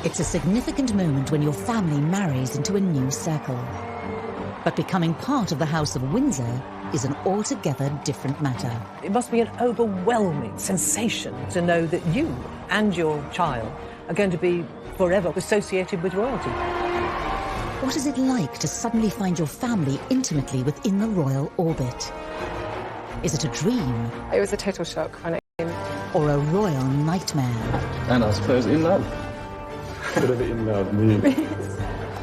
It's a significant moment when your family marries into a new circle. But becoming part of the House of Windsor is an altogether different matter. It must be an overwhelming sensation to know that you and your child are going to be forever associated with royalty. What is it like to suddenly find your family intimately within the royal orbit? Is it a dream? It was a total shock when it came. Or a royal nightmare? And I suppose in love. Bit of in love, me.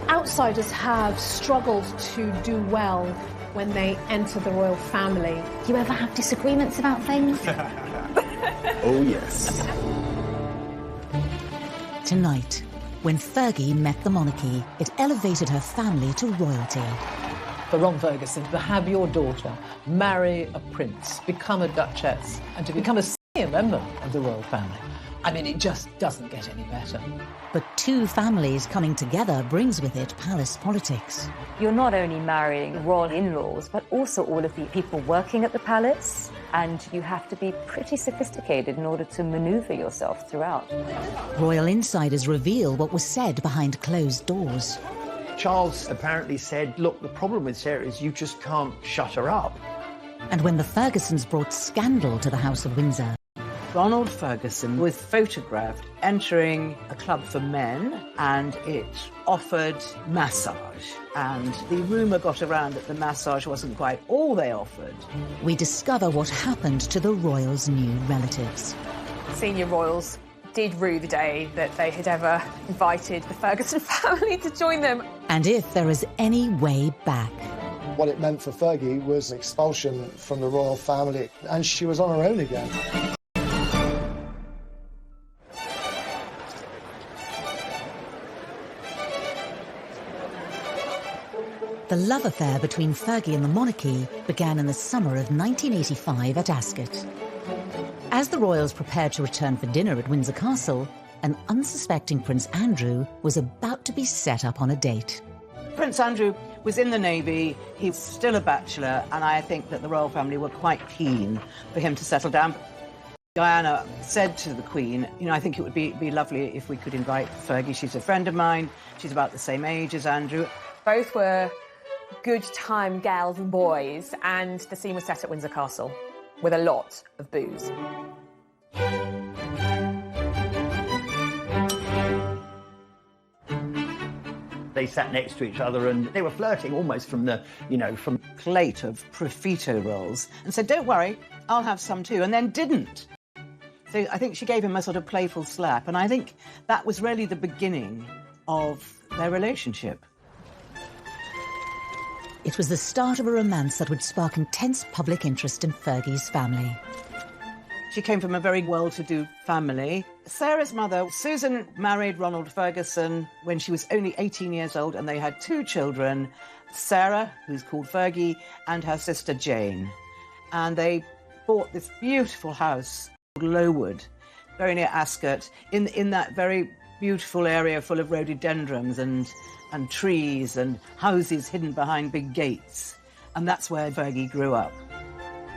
Outsiders have struggled to do well when they enter the royal family. Do you ever have disagreements about things? Oh, yes. Tonight, when Fergie met the monarchy, it elevated her family to royalty. For Ron Ferguson, to have your daughter marry a prince, become a duchess, and to become a senior member of the royal family, I mean, it just doesn't get any better. But two families coming together brings with it palace politics. You're not only marrying royal in-laws, but also all of the people working at the palace, and you have to be pretty sophisticated in order to maneuver yourself throughout. Royal insiders reveal what was said behind closed doors. Charles apparently said, look, the problem with Sarah is you just can't shut her up. And when the Fergusons brought scandal to the House of Windsor, Ronald Ferguson was photographed entering a club for men, and it offered massage. And the rumour got around that the massage wasn't quite all they offered. we discover what happened to the royals' new relatives. Senior royals did rue the day that they had ever invited the Ferguson family to join them. And if there is any way back. What it meant for Fergie was expulsion from the royal family, and she was on her own again. The love affair between Fergie and the monarchy began in the summer of 1985 at Ascot. As the royals prepared to return for dinner at Windsor Castle, an unsuspecting Prince Andrew was about to be set up on a date. Prince Andrew was in the Navy, he was still a bachelor, and I think that the royal family were quite keen for him to settle down. Diana said to the Queen, you know, I think it would be lovely if we could invite Fergie. She's a friend of mine, she's about the same age as Andrew. Both were good time gals and boys, and the scene was set at Windsor Castle with a lot of booze. They sat next to each other and they were flirting almost from the, you know, from Plate of profiterole rolls and said, don't worry, I'll have some too, and then didn't. So I think she gave him a sort of playful slap, and I think that was really the beginning of their relationship. It was the start of a romance that would spark intense public interest in Fergie's family. She came from a very well-to-do family. Sarah's mother, Susan, married Ronald Ferguson when she was only 18 years old, and they had two children, Sarah, who's called Fergie, and her sister Jane. And they bought this beautiful house called Lowood, very near Ascot, in that very beautiful area full of rhododendrons and trees and houses hidden behind big gates. And that's where Fergie grew up.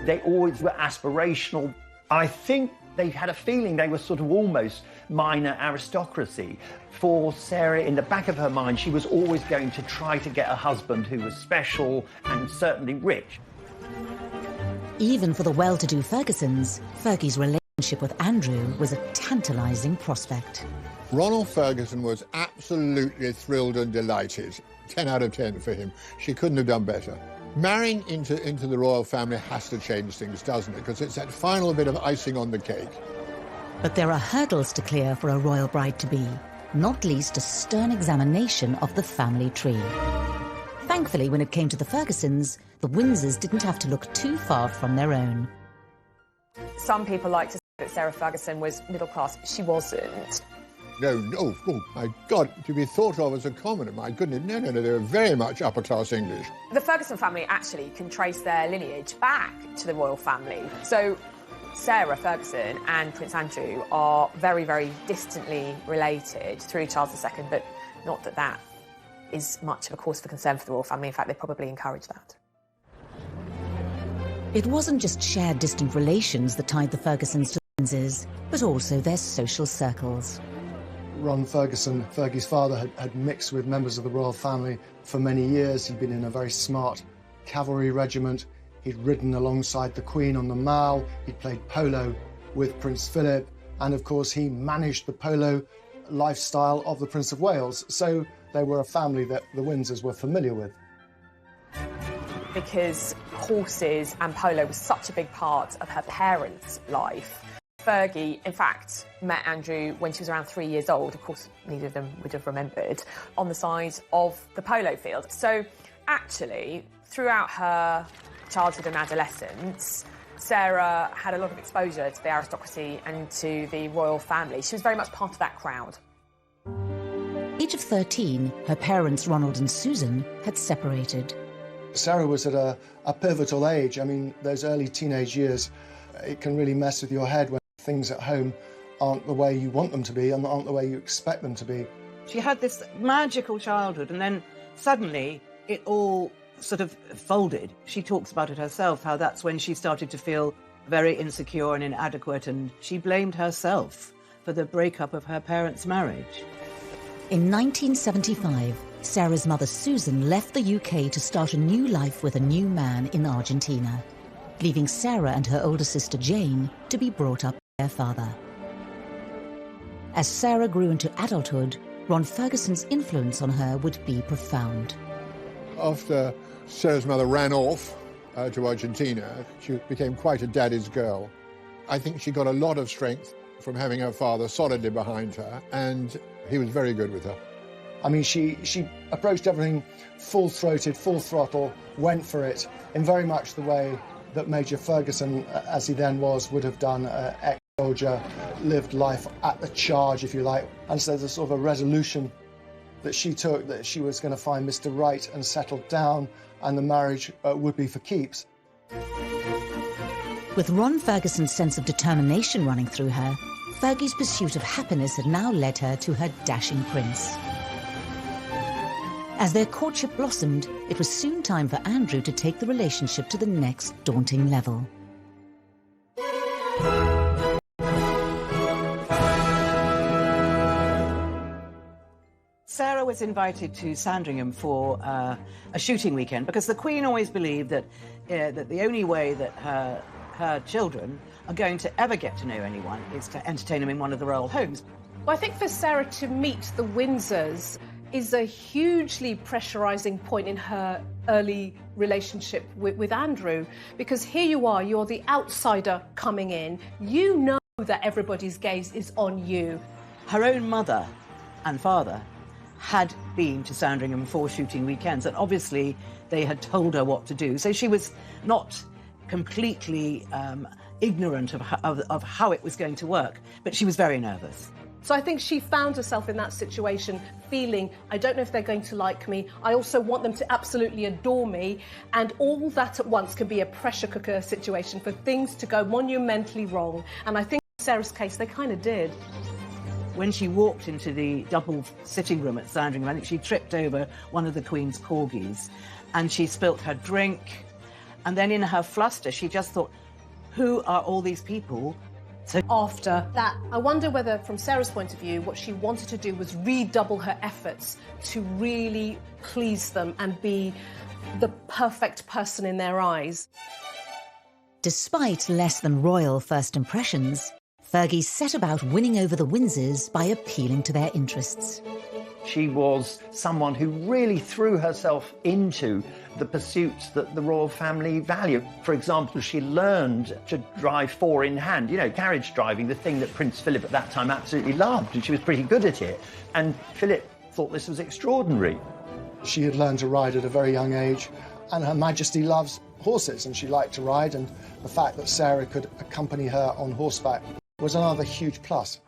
they always were aspirational. I think they had a feeling they were sort of almost minor aristocracy. For Sarah, in the back of her mind, she was always going to try to get a husband who was special and certainly rich. Even for the well-to-do Fergusons, Fergie's relationship with Andrew was a tantalising prospect. Ronald Ferguson was absolutely thrilled and delighted. 10 out of 10 for him. She couldn't have done better. Marrying into the royal family has to change things, doesn't it? Because it's that final bit of icing on the cake. But there are hurdles to clear for a royal bride-to-be, not least a stern examination of the family tree. Thankfully, when it came to the Fergusons, the Windsors didn't have to look too far from their own. Some people like to say that Sarah Ferguson was middle class, but she wasn't. No, oh, my God, to be thought of as a commoner, my goodness, no, they were very much upper-class English. The Ferguson family actually can trace their lineage back to the royal family. So Sarah Ferguson and Prince Andrew are very, very distantly related through Charles II, but not that that is much of a cause for concern for the royal family. In fact, they probably encourage that. It wasn't just shared distant relations that tied the Fergusons to the Windsors, but also their social circles. Ron Ferguson, Fergie's father, had mixed with members of the royal family for many years. He'd been in a very smart cavalry regiment. He'd ridden alongside the Queen on the Mall. He'd played polo with Prince Philip. And of course, he managed the polo lifestyle of the Prince of Wales. So they were a family that the Windsors were familiar with. Because horses and polo was such a big part of her parents' life, Fergie, in fact, met Andrew when she was around 3 years old. Of course, neither of them would have remembered, on the side of the polo field. So actually, throughout her childhood and adolescence, Sarah had a lot of exposure to the aristocracy and to the royal family. She was very much part of that crowd. Age of 13, her parents, Ronald and Susan, had separated. Sarah was at a pivotal age. I mean, those early teenage years, it can really mess with your head when things at home aren't the way you want them to be and aren't the way you expect them to be. She had this magical childhood, and then suddenly it all sort of folded. She talks about it herself, how that's when she started to feel very insecure and inadequate, and she blamed herself for the breakup of her parents' marriage. In 1975, Sarah's mother Susan left the UK to start a new life with a new man in Argentina, leaving Sarah and her older sister Jane to be brought up by their father. As Sarah grew into adulthood, Ron Ferguson's influence on her would be profound. After Sarah's mother ran off to Argentina, she became quite a daddy's girl. I think she got a lot of strength from having her father solidly behind her, and he was very good with her. I mean, she approached everything full-throated, full throttle, went for it, in very much the way that Major Ferguson, as he then was, would have done. Ex-soldier, lived life at the charge, if you like. And so there's sort of a resolution that she took, that she was going to find Mr. Right and settle down, and the marriage would be for keeps. With Ron Ferguson's sense of determination running through her, Fergie's pursuit of happiness had now led her to her dashing prince. As their courtship blossomed, it was soon time for Andrew to take the relationship to the next daunting level. Sarah was invited to Sandringham for a shooting weekend because the Queen always believed that the only way that her children are going to ever get to know anyone is to entertain them in one of the royal homes. Well, I think for Sarah to meet the Windsors is a hugely pressurising point in her early relationship with Andrew, because here you are, you're the outsider coming in. You know that everybody's gaze is on you. Her own mother and father had been to Sandringham for shooting weekends, and obviously they had told her what to do. So she was not completely ignorant of how it was going to work, but she was very nervous. So I think she found herself in that situation feeling, I don't know if they're going to like me, I also want them to absolutely adore me, and all that at once can be a pressure cooker situation for things to go monumentally wrong. And I think in Sarah's case, they kind of did. When she walked into the double sitting room at Sandringham, I think she tripped over one of the Queen's corgis and she spilt her drink. And then in her fluster, she just thought, who are all these people? So after that, I wonder whether, from Sarah's point of view, what she wanted to do was redouble her efforts to really please them and be the perfect person in their eyes. Despite less than royal first impressions, Fergie set about winning over the Windsors by appealing to their interests. She was someone who really threw herself into the pursuits that the royal family value. For example, she learned to drive four in hand, you know, carriage driving, the thing that Prince Philip at that time absolutely loved, and she was pretty good at it. And Philip thought this was extraordinary. She had learned to ride at a very young age, and Her Majesty loves horses, and she liked to ride, and the fact that Sarah could accompany her on horseback was another huge plus.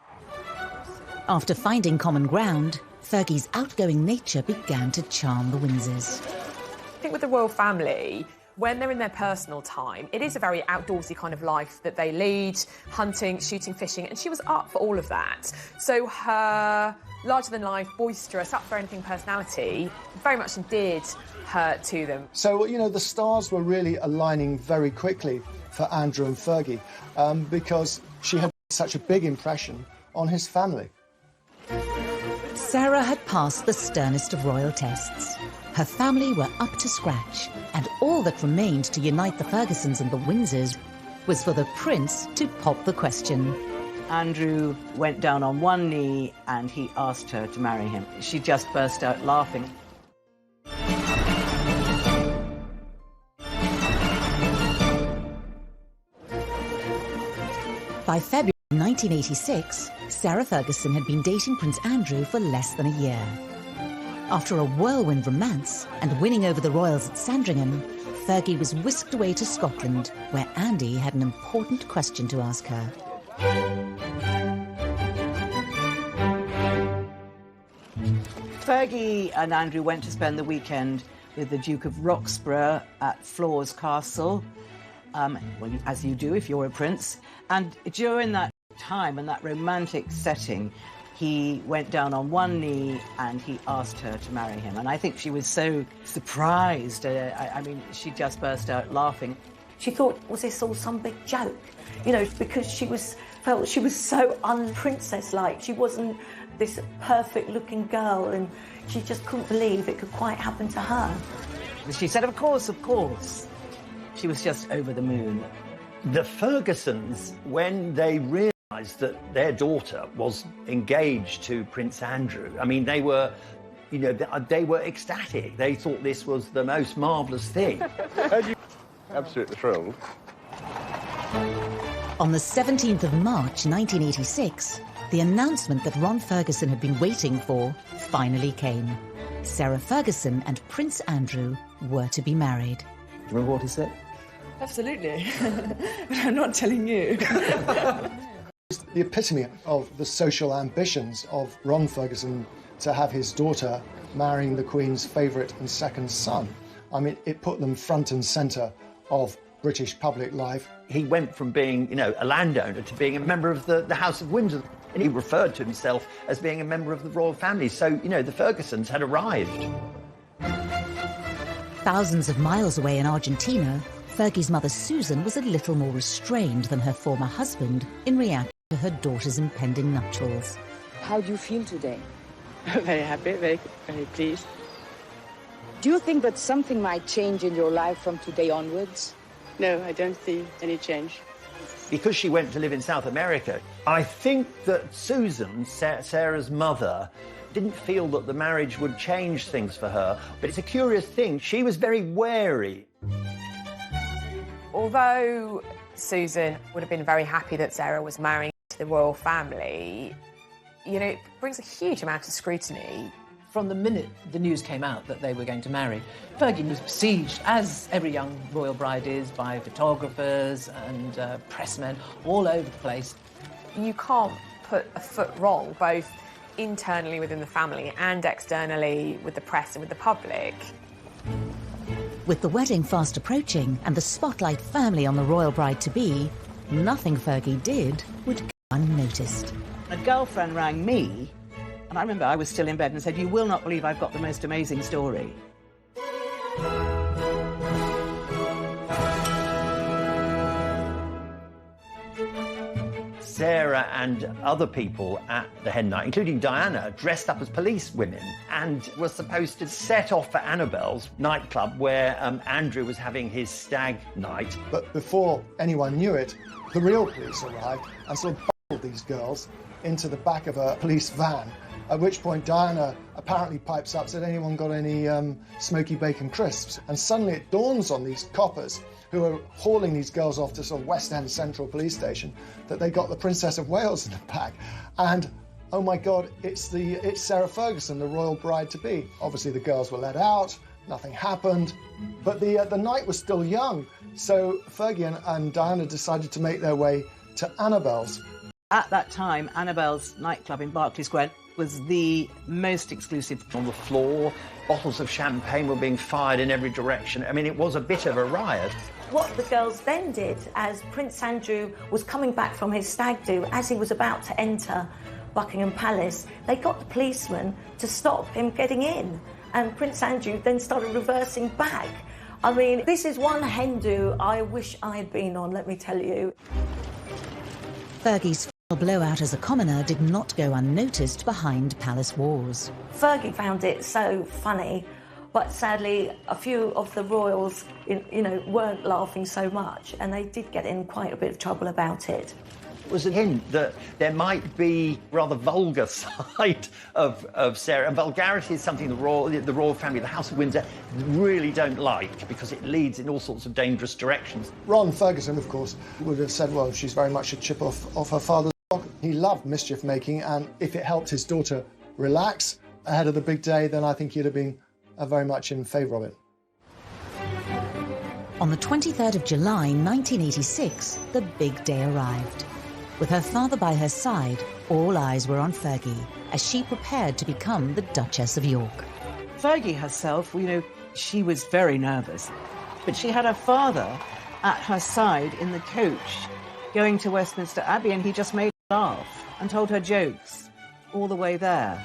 After finding common ground, Fergie's outgoing nature began to charm the Windsors. I think with the royal family, when they're in their personal time, it is a very outdoorsy kind of life that they lead, hunting, shooting, fishing, and she was up for all of that. So her larger-than-life, boisterous, up-for-anything personality very much endeared her to them. So, you know, the stars were really aligning very quickly for Andrew and Fergie because she had such a big impression on his family. Sarah had passed the sternest of royal tests. Her family were up to scratch, and all that remained to unite the Fergusons and the Windsors was for the prince to pop the question. Andrew went down on one knee and he asked her to marry him. She just burst out laughing. By February 1986, Sarah Ferguson had been dating Prince Andrew for less than a year. After a whirlwind romance and winning over the royals at Sandringham, Fergie was whisked away to Scotland, where Andy had an important question to ask her. Fergie and Andrew went to spend the weekend with the Duke of Roxburgh at Floors Castle, well, as you do if you're a prince. And during that time and that romantic setting, he went down on one knee and he asked her to marry him. And I think she was so surprised. I mean, she just burst out laughing. She thought, was this all some big joke? You know, because she felt she was so un-princess-like. She wasn't this perfect-looking girl, and she just couldn't believe it could quite happen to her. She said, of course, of course. She was just over the moon. The Fergusons, when they realised that their daughter was engaged to Prince Andrew, I mean, they were, you know, they were ecstatic. They thought this was the most marvellous thing. Absolutely thrilled. On the 17th of March 1986, the announcement that Ron Ferguson had been waiting for finally came. Sarah Ferguson and Prince Andrew were to be married. Do you remember what he said? Absolutely. But I'm not telling you. It's the epitome of the social ambitions of Ron Ferguson to have his daughter marrying the Queen's favourite and second son. I mean, it put them front and centre of British public life. He went from being, you know, a landowner to being a member of the House of Windsor. And he referred to himself as being a member of the royal family. So, you know, the Fergusons had arrived. Thousands of miles away in Argentina, Fergie's mother Susan was a little more restrained than her former husband in reaction to her daughter's impending nuptials. How do you feel today? Very happy, very, very pleased. Do you think that something might change in your life from today onwards? No, I don't see any change. Because she went to live in South America, I think that Susan, Sarah's mother, didn't feel that the marriage would change things for her. But it's a curious thing. She was very wary. Although Susan would have been very happy that Sarah was marrying to the royal family, you know, it brings a huge amount of scrutiny. From the minute the news came out that they were going to marry, Fergie was besieged, as every young royal bride is, by photographers and pressmen all over the place. You can't put a foot wrong, both internally within the family and externally with the press and with the public. With the wedding fast approaching and the spotlight firmly on the royal bride-to-be, nothing Fergie did would go unnoticed. A girlfriend rang me, and I remember I was still in bed and said, "You will not believe I've got the most amazing story." Sarah and other people at the hen night, including Diana, dressed up as police women and were supposed to set off for Annabelle's nightclub where Andrew was having his stag night. But before anyone knew it, the real police arrived and sort of bundled these girls into the back of a police van, at which point Diana apparently pipes up, said, "Anyone got any smoky bacon crisps?" And suddenly it dawns on these coppers who are hauling these girls off to sort of West End Central Police Station that they got the Princess of Wales in the back. And, oh my God, it's Sarah Ferguson, the royal bride-to-be. Obviously the girls were let out, nothing happened, but the night was still young. So Fergie and Diana decided to make their way to Annabelle's. At that time, Annabelle's nightclub in Berkeley Square was the most exclusive. On the floor, bottles of champagne were being fired in every direction. I mean, it was a bit of a riot. What the girls then did, as Prince Andrew was coming back from his stag do, as he was about to enter Buckingham Palace, they got the policeman to stop him getting in. And Prince Andrew then started reversing back. I mean, this is one hen do I wish I had been on, let me tell you. Fergie's A blowout as a commoner did not go unnoticed behind palace walls. Fergie found it so funny, but sadly a few of the royals, weren't laughing so much, and they did get in quite a bit of trouble about it. It was a hint that there might be rather vulgar side of Sarah, and vulgarity is something the royal family, the House of Windsor, really don't like because it leads in all sorts of dangerous directions. Ron Ferguson, of course, would have said, well, she's very much a chip off her father's block. He loved mischief making, and if it helped his daughter relax ahead of the big day, then I think he'd have been very much in favour of it. On the 23rd of July 1986, the big day arrived. With her father by her side, all eyes were on Fergie as she prepared to become the Duchess of York. Fergie herself, she was very nervous, but she had her father at her side in the coach going to Westminster Abbey, and he just made her laugh and told her jokes all the way there.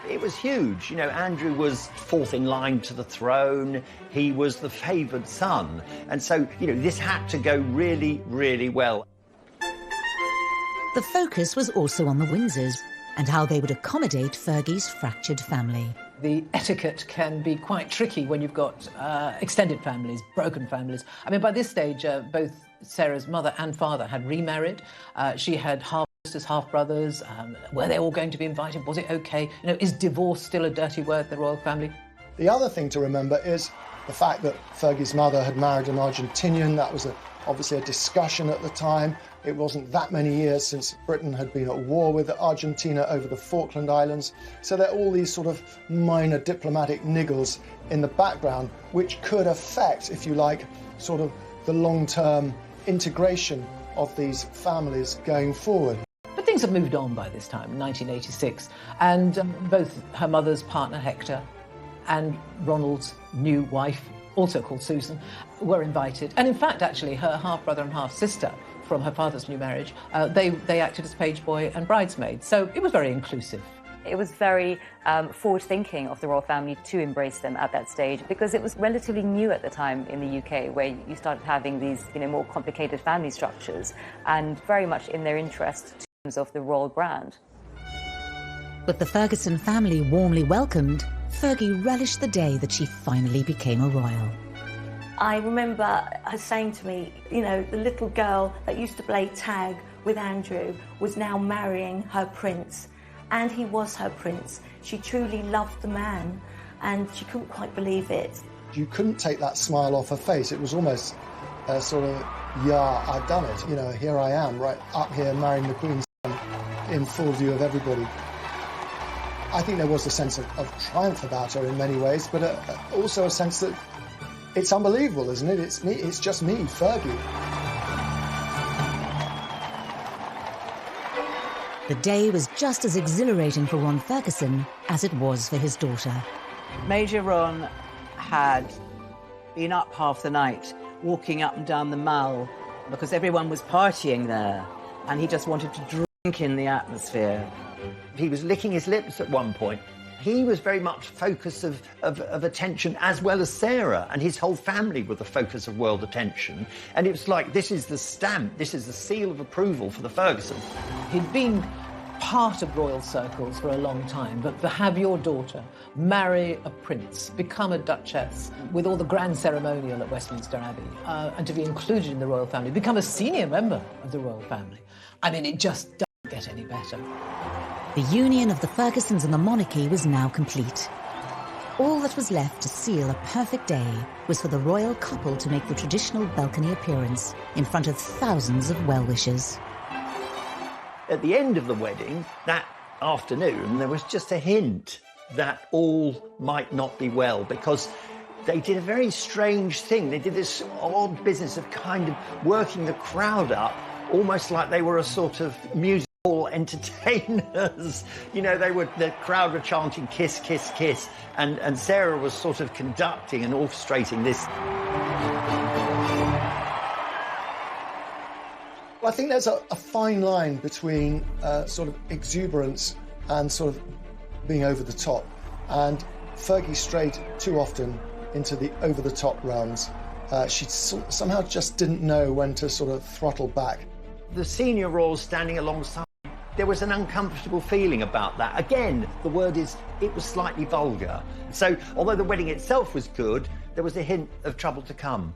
It was huge. Andrew was fourth in line to the throne. He was the favoured son. And so, this had to go really, really well. The focus was also on the Windsors and how they would accommodate Fergie's fractured family. The etiquette can be quite tricky when you've got extended families, broken families. I mean, by this stage, both Sarah's mother and father had remarried. She had half-sisters, half-brothers. Were they all going to be invited? Was it OK? Is divorce still a dirty word in the royal family? The other thing to remember is the fact that Fergie's mother had married an Argentinian. That was obviously a discussion at the time. It wasn't that many years since Britain had been at war with Argentina over the Falkland Islands. So there are all these sort of minor diplomatic niggles in the background which could affect, if you like, sort of the long-term integration of these families going forward. But things have moved on by this time, 1986, and both her mother's partner, Hector, and Ronald's new wife, also called Susan, were invited. And in fact, actually, her half-brother and half-sister from her father's new marriage, they acted as page boy and bridesmaid. So it was very inclusive. It was very forward-thinking of the royal family to embrace them at that stage, because it was relatively new at the time in the UK, where you started having these more complicated family structures, and very much in their interest in terms of the royal brand. With the Ferguson family warmly welcomed, Fergie relished the day that she finally became a royal. I remember her saying to me, the little girl that used to play tag with Andrew was now marrying her prince. And he was her prince. She truly loved the man, and she couldn't quite believe it. You couldn't take that smile off her face. It was almost a sort of, yeah, I've done it. Here I am, right up here marrying the Queen's son in full view of everybody. I think there was a sense of triumph about her in many ways, but also a sense that it's unbelievable, isn't it? It's me. It's just me, Fergie. The day was just as exhilarating for Ron Ferguson as it was for his daughter. Major Ron had been up half the night, walking up and down the Mall, because everyone was partying there, and he just wanted to drink in the atmosphere. He was licking his lips at one point. He was very much focus of attention, as well as Sarah, and his whole family were the focus of world attention. And it was like, this is the stamp, this is the seal of approval for the Fergusons. He'd been part of royal circles for a long time, but to have your daughter marry a prince, become a duchess, with all the grand ceremonial at Westminster Abbey, and to be included in the royal family, become a senior member of the royal family, I mean, it just doesn't get any better. The union of the Fergusons and the monarchy was now complete. All that was left to seal a perfect day was for the royal couple to make the traditional balcony appearance in front of thousands of well-wishers. At the end of the wedding, that afternoon, there was just a hint that all might not be well, because they did a very strange thing. They did this odd business of kind of working the crowd up, almost like they were a sort of musical entertainers. The crowd were chanting kiss, kiss, kiss, and Sarah was sort of conducting and orchestrating this. Well, I think there's a fine line between sort of exuberance and sort of being over the top. And Fergie strayed too often into the over-the-top realms. She somehow just didn't know when to sort of throttle back. The senior royals standing alongside There was an uncomfortable feeling about that. Again, the word is, it was slightly vulgar. So, although the wedding itself was good, there was a hint of trouble to come.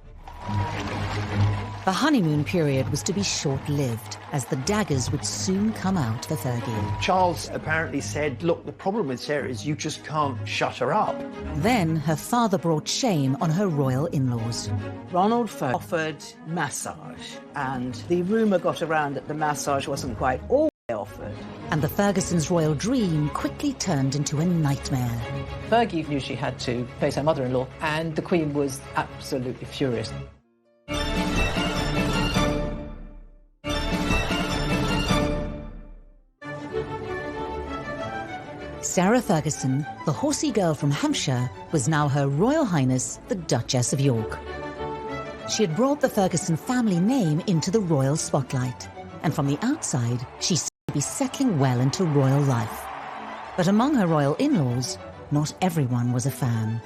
The honeymoon period was to be short-lived, as the daggers would soon come out for Fergie. Charles apparently said, look, the problem with Sarah is you just can't shut her up. Then her father brought shame on her royal in-laws. Ronald Fergie offered massage, and the rumour got around that the massage wasn't quite all offered. And the Fergusons' royal dream quickly turned into a nightmare. Fergie knew she had to face her mother-in-law, and the Queen was absolutely furious. Sarah Ferguson, the horsey girl from Hampshire, was now Her Royal Highness the Duchess of York. She had brought the Ferguson family name into the royal spotlight, and from the outside, she seemed to be settling well into royal life. But among her royal in-laws, not everyone was a fan.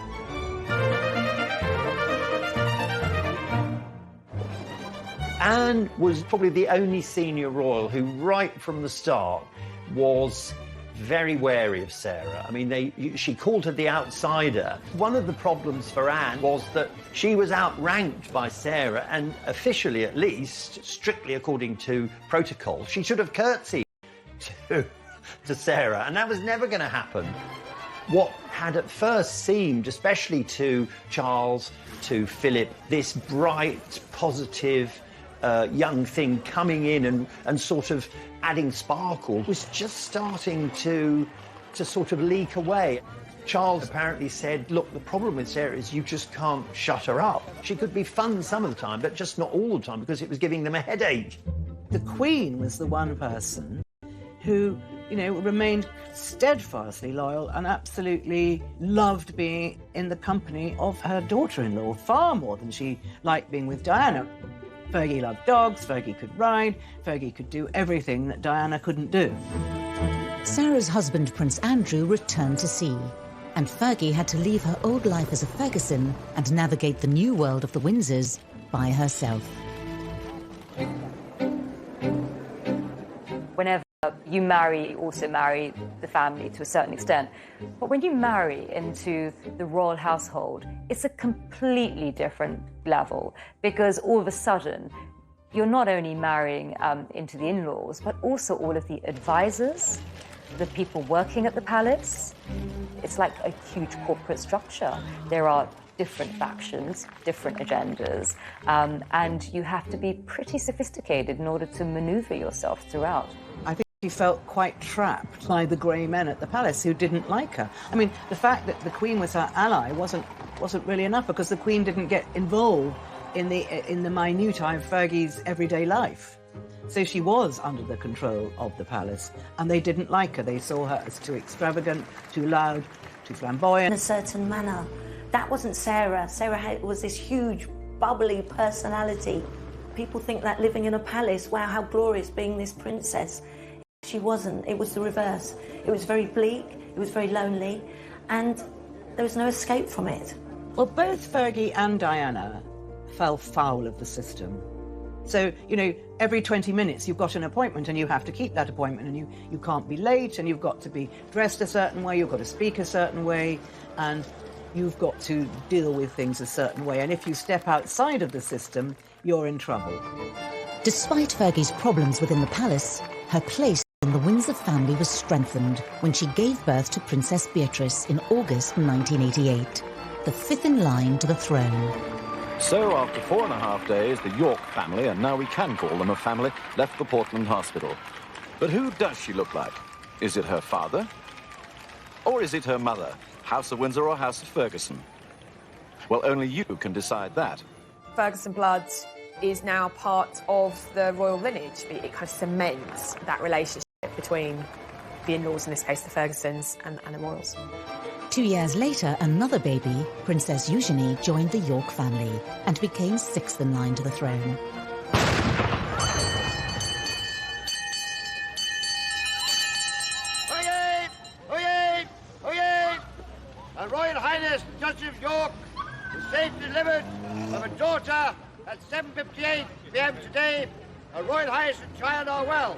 Anne was probably the only senior royal who, right from the start, was very wary of Sarah. I mean, she called her the outsider. One of the problems for Anne was that she was outranked by Sarah, and officially at least, strictly according to protocol, she should have curtsied to Sarah, and that was never going to happen. What had at first seemed, especially to Charles, to Philip, this bright, positive young thing coming in and sort of adding sparkle was just starting to sort of leak away. Charles apparently said, look, the problem with Sarah is you just can't shut her up. She could be fun some of the time, but just not all the time, because it was giving them a headache. The Queen was the one person who, you know, remained steadfastly loyal and absolutely loved being in the company of her daughter-in-law, far more than she liked being with Diana. Fergie loved dogs, Fergie could ride, Fergie could do everything that Diana couldn't do. Sarah's husband, Prince Andrew, returned to sea, and Fergie had to leave her old life as a Ferguson and navigate the new world of the Windsors by herself. Whenever you marry, you also marry the family to a certain extent. But when you marry into the royal household, it's a completely different level, because all of a sudden, you're not only marrying into the in-laws, but also all of the advisors, the people working at the palace. It's like a huge corporate structure. There are different factions, different agendas, and you have to be pretty sophisticated in order to maneuver yourself throughout. I think she felt quite trapped by the grey men at the palace who didn't like her. I mean, the fact that the Queen was her ally wasn't really enough, because the Queen didn't get involved in the minutiae of Fergie's everyday life. So she was under the control of the palace, and they didn't like her. They saw her as too extravagant, too loud, too flamboyant. In a certain manner. That wasn't Sarah. Sarah was this huge, bubbly personality. People think that living in a palace, wow, how glorious being this princess. She wasn't. It was the reverse. It was very bleak, it was very lonely, and there was no escape from it. Well, both Fergie and Diana fell foul of the system. So, you know, every 20 minutes you've got an appointment and you have to keep that appointment, and you can't be late, and you've got to be dressed a certain way, you've got to speak a certain way, and you've got to deal with things a certain way. And if you step outside of the system, you're in trouble. Despite Fergie's problems within the palace, her place in the Windsor family was strengthened when she gave birth to Princess Beatrice in August 1988, the fifth in line to the throne. So, after 4.5 days, the York family, and now we can call them a family, left the Portland hospital. But who does she look like? Is it her father? Or is it her mother? House of Windsor or House of Ferguson? Well, only you can decide that. Ferguson blood is now part of the royal lineage. It kind of cements that relationship between the in-laws, in this case the Fergusons, and the royals. 2 years later, another baby, Princess Eugenie, joined the York family and became sixth in line to the throne. Oyez! Oyez! Oyez! Her Royal Highness the Duchess of York was safely delivered of a daughter at 7:58 p.m. today. Her Royal Highness and child are well.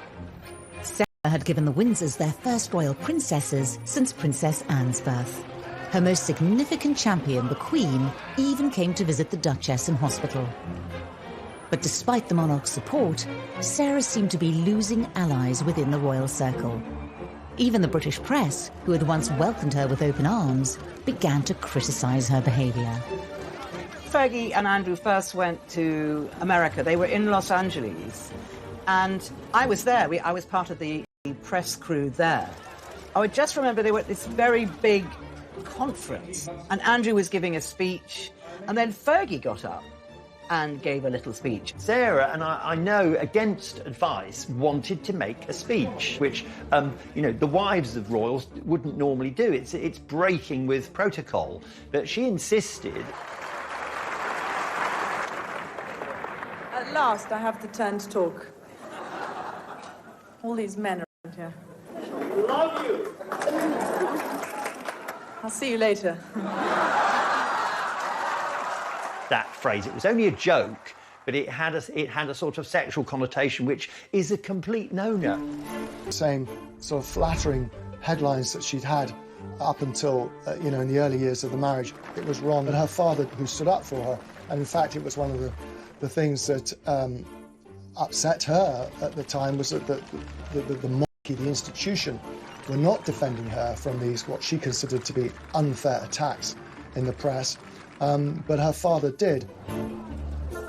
Sarah had given the Windsors their first royal princesses since Princess Anne's birth. Her most significant champion, the Queen, even came to visit the Duchess in hospital. But despite the monarch's support, Sarah seemed to be losing allies within the royal circle. Even the British press, who had once welcomed her with open arms, began to criticise her behaviour. Fergie and Andrew first went to America. They were in Los Angeles, and I was there. I was part of the press crew there. I would just remember they were at this very big conference, and Andrew was giving a speech, and then Fergie got up and gave a little speech. Sarah, and I know against advice, wanted to make a speech, which, the wives of royals wouldn't normally do. It's breaking with protocol. But she insisted. At last, I have the turn to talk. All these men around here. Love you. I'll see you later. That phrase, it was only a joke, but it had a sort of sexual connotation, which is a complete no-no. Same sort of flattering headlines that she'd had up until, in the early years of the marriage. It was Ron and her father who stood up for her, and in fact it was one of the things that upset her at the time was that the monarchy, the institution, were not defending her from these, what she considered to be unfair attacks in the press. But her father did.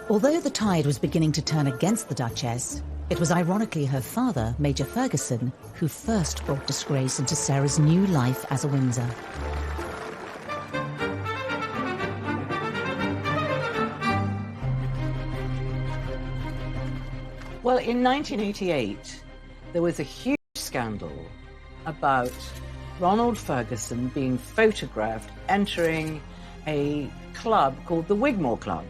Although the tide was beginning to turn against the Duchess, it was ironically her father, Major Ferguson, who first brought disgrace into Sarah's new life as a Windsor. Well, in 1988, there was a huge scandal about Ronald Ferguson being photographed entering a club called the Wigmore Club.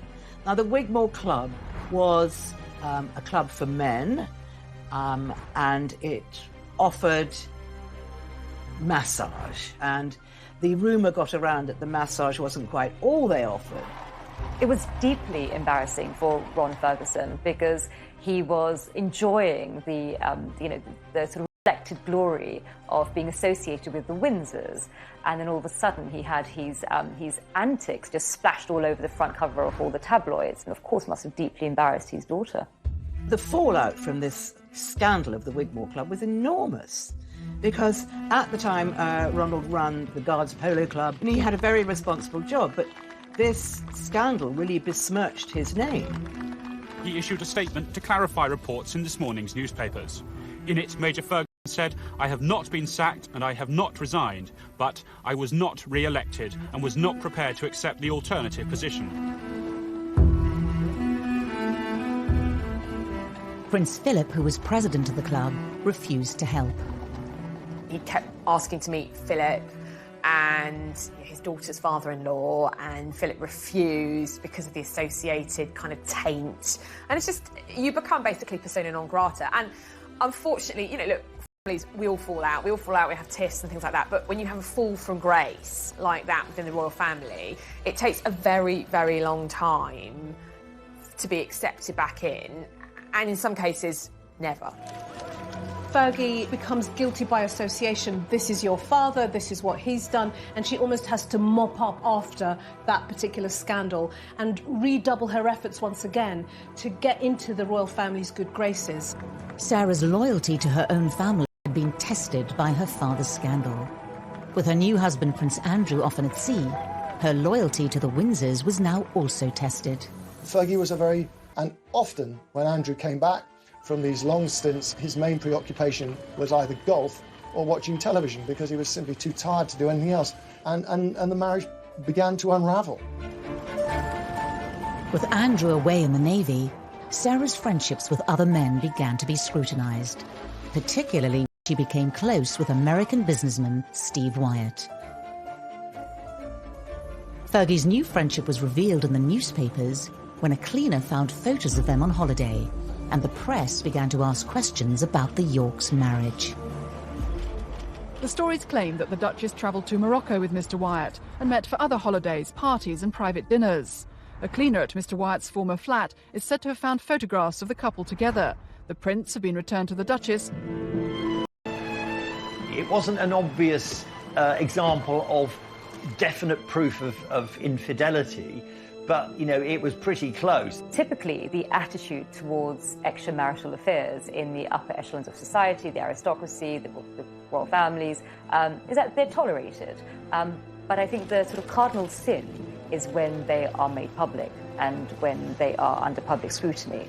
Now, the Wigmore Club was a club for men, and it offered massage. And the rumour got around that the massage wasn't quite all they offered. It was deeply embarrassing for Ron Ferguson because he was enjoying the sort of reflected glory of being associated with the Windsors, and then all of a sudden he had his antics just splashed all over the front cover of all the tabloids, and of course must have deeply embarrassed his daughter. The fallout from this scandal of the Wigmore Club was enormous, because at the time Ronald ran the Guards Polo Club, and he had a very responsible job, but this scandal really besmirched his name. He issued a statement to clarify reports in this morning's newspapers. In it, Major Ferguson said, "I have not been sacked and I have not resigned, but I was not re-elected and was not prepared to accept the alternative position." Prince Philip, who was president of the club, refused to help. He kept asking to meet Philip and his daughter's father-in-law, and Philip refused because of the associated kind of taint. And it's just, you become basically persona non grata. And unfortunately, look, families, we all fall out, we have tiffs and things like that, but when you have a fall from grace like that within the royal family, it takes a very, very long time to be accepted back in, and in some cases, never. Fergie becomes guilty by association. This is your father, this is what he's done, and she almost has to mop up after that particular scandal and redouble her efforts once again to get into the royal family's good graces. Sarah's loyalty to her own family had been tested by her father's scandal. With her new husband, Prince Andrew, often at sea, her loyalty to the Windsors was now also tested. Fergie was and often when Andrew came back from these long stints, his main preoccupation was either golf or watching television because he was simply too tired to do anything else. And the marriage began to unravel. With Andrew away in the Navy, Sarah's friendships with other men began to be scrutinised. Particularly when she became close with American businessman Steve Wyatt. Fergie's new friendship was revealed in the newspapers when a cleaner found photos of them on holiday, and the press began to ask questions about the Yorks' marriage. The stories claim that the Duchess travelled to Morocco with Mr. Wyatt and met for other holidays, parties and private dinners. A cleaner at Mr. Wyatt's former flat is said to have found photographs of the couple together. The prints have been returned to the Duchess. It wasn't an obvious example of definite proof of infidelity, but, you know, it was pretty close. Typically, the attitude towards extramarital affairs in the upper echelons of society, the aristocracy, the royal families, is that they're tolerated. But I think the sort of cardinal sin is when they are made public and when they are under public scrutiny.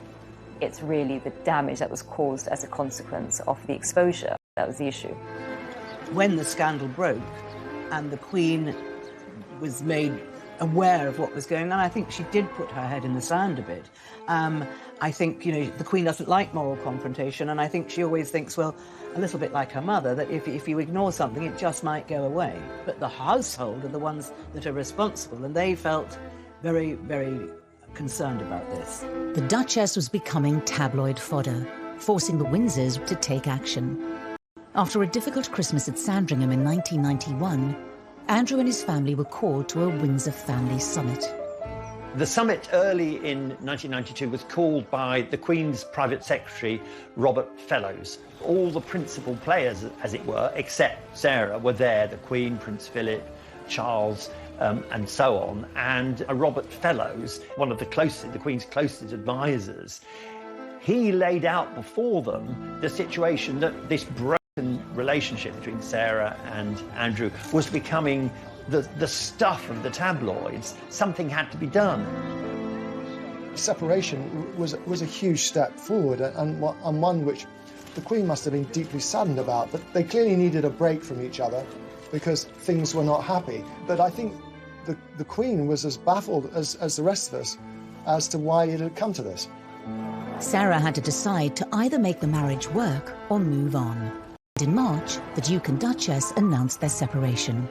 It's really the damage that was caused as a consequence of the exposure that was the issue. When the scandal broke and the Queen was made aware of what was going on, I think she did put her head in the sand a bit. I think, you know, the Queen doesn't like moral confrontation, and I think she always thinks, well, a little bit like her mother, that if you ignore something, it just might go away. But the household are the ones that are responsible, and they felt very, very concerned about this. The Duchess was becoming tabloid fodder, forcing the Windsors to take action. After a difficult Christmas at Sandringham in 1991, Andrew and his family were called to a Windsor family summit. The summit early in 1992 was called by the Queen's private secretary, Robert Fellows. All the principal players, as it were, except Sarah, were there: the Queen, Prince Philip, Charles, and so on. And Robert Fellows, one of the Queen's closest advisors, he laid out before them the situation that this broken relationship between Sarah and Andrew was becoming the stuff of the tabloids. Something had to be done. Separation was a huge step forward, and one which the Queen must have been deeply saddened about, but they clearly needed a break from each other because things were not happy. But I think the Queen was as baffled as the rest of us as to why it had come to this. Sarah had to decide to either make the marriage work or move on. In March, the Duke and Duchess announced their separation.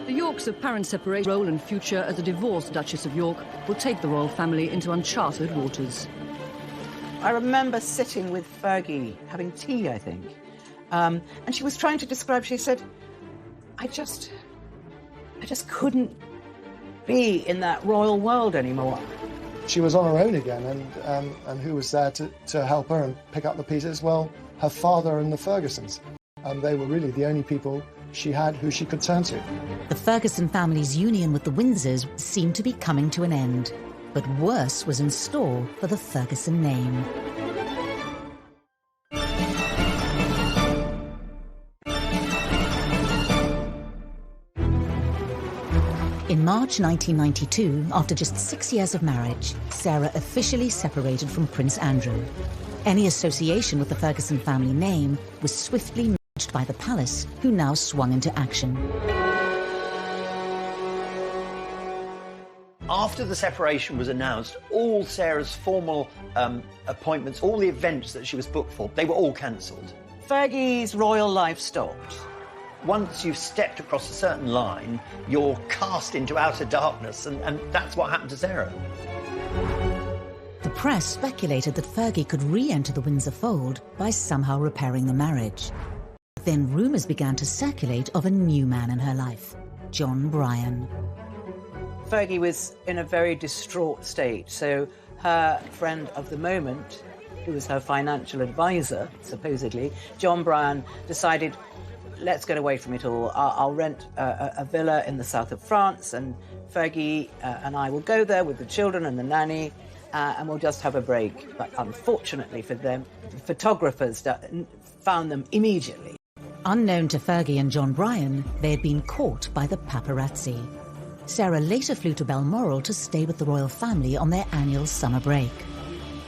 The Yorks' apparent separation role and future as a divorced Duchess of York will take the royal family into uncharted waters. I remember sitting with Fergie, having tea, I think, and she was trying to describe, she said, I just couldn't be in that royal world anymore. She was on her own again, and who was there to help her and pick up the pieces? Well, her father and the Fergusons. They were really the only people she had who she could turn to. The Ferguson family's union with the Windsors seemed to be coming to an end, but worse was in store for the Ferguson name. In March 1992, after just 6 years of marriage, Sarah officially separated from Prince Andrew. Any association with the Ferguson family name was swiftly nudged by the palace, who now swung into action. After the separation was announced, all Sarah's formal appointments, all the events that she was booked for, they were all cancelled. Fergie's royal life stopped. Once you've stepped across a certain line, you're cast into outer darkness, and that's what happened to Sarah. The press speculated that Fergie could re-enter the Windsor fold by somehow repairing the marriage. Then rumours began to circulate of a new man in her life, John Bryan. Fergie was in a very distraught state, so her friend of the moment, who was her financial advisor, supposedly, John Bryan, decided, let's get away from it all. I'll rent a villa in the south of France, and Fergie and I will go there with the children and the nanny, and we'll just have a break. But unfortunately for them, photographers found them immediately. Unknown to Fergie and John Bryan, they had been caught by the paparazzi. Sarah later flew to Balmoral to stay with the royal family on their annual summer break.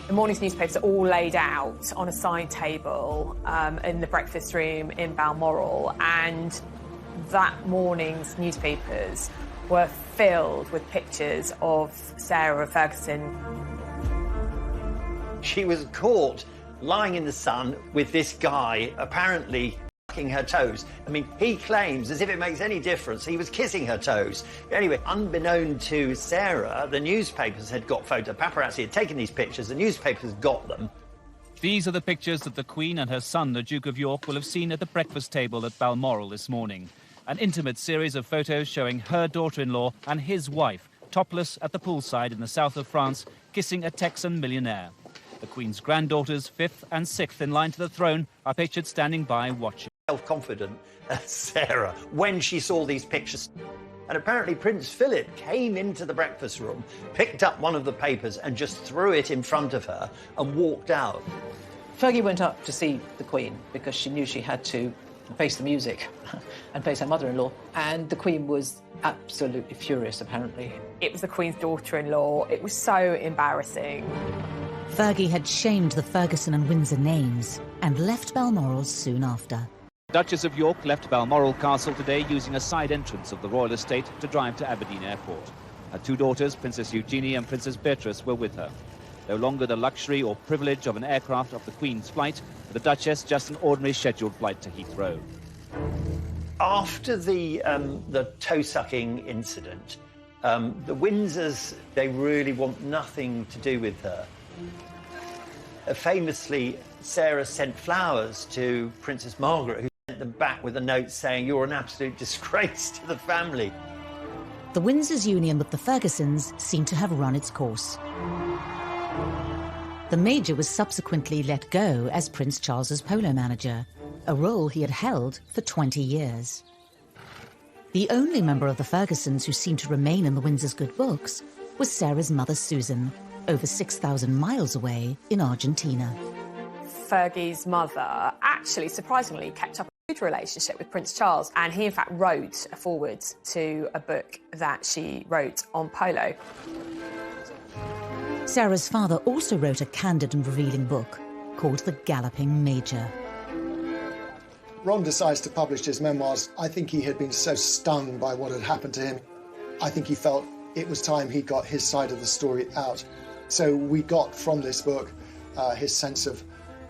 The morning's newspapers are all laid out on a side table in the breakfast room in Balmoral, and that morning's newspapers were filled with pictures of Sarah Ferguson. She was caught lying in the sun with this guy, apparently sucking her toes. I mean, he claims, as if it makes any difference, he was kissing her toes. Anyway, unbeknown to Sarah, the newspapers had got photos. Paparazzi had taken these pictures, the newspapers got them. These are the pictures that the Queen and her son, the Duke of York, will have seen at the breakfast table at Balmoral this morning. An intimate series of photos showing her daughter-in-law and his wife, topless at the poolside in the south of France, kissing a Texan millionaire. The Queen's granddaughters, 5th and 6th in line to the throne, are pictured standing by watching. self-confident Sarah when she saw these pictures. And apparently Prince Philip came into the breakfast room, picked up one of the papers and just threw it in front of her and walked out. Fergie went up to see the Queen because she knew she had to face the music and face her mother-in-law, and the Queen was absolutely furious, apparently. It was the Queen's daughter-in-law. It was so embarrassing. Fergie had shamed the Ferguson and Windsor names and left Balmoral soon after. Duchess of York left Balmoral Castle today using a side entrance of the royal estate to drive to Aberdeen Airport. Her two daughters, Princess Eugenie and Princess Beatrice, were with her. No longer the luxury or privilege of an aircraft of the Queen's flight, for the Duchess just an ordinary scheduled flight to Heathrow. After the toe-sucking incident, the Windsors, they really want nothing to do with her. Famously, Sarah sent flowers to Princess Margaret, who sent them back with a note saying, "You're an absolute disgrace to the family." The Windsors' union with the Fergusons seemed to have run its course. The Major was subsequently let go as Prince Charles's polo manager, a role he had held for 20 years. The only member of the Fergusons who seemed to remain in the Windsors' good books was Sarah's mother Susan, over 6,000 miles away in Argentina. Fergie's mother actually, surprisingly, kept up a good relationship with Prince Charles, and he in fact wrote a foreword to a book that she wrote on polo. Sarah's father also wrote a candid and revealing book called The Galloping Major. Ron decides to publish his memoirs. I think he had been so stung by what had happened to him. I think he felt it was time he got his side of the story out. So we got from this book his sense of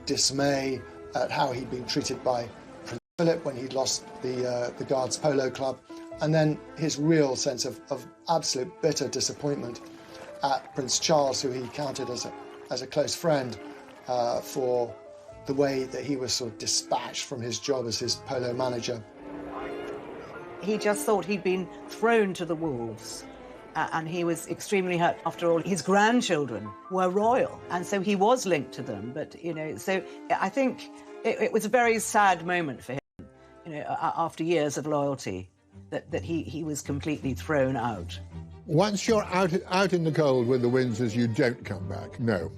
dismay at how he'd been treated by Prince Philip when he'd lost the Guards Polo Club, and then his real sense of absolute bitter disappointment at Prince Charles, who he counted as a close friend, for the way that he was sort of dispatched from his job as his polo manager. He just thought he'd been thrown to the wolves. And he was extremely hurt. After all, his grandchildren were royal, and so he was linked to them. But, you know, so I think it was a very sad moment for him, you know, after years of loyalty, that he was completely thrown out. Once you're out in the cold with the Windsors, you don't come back, no.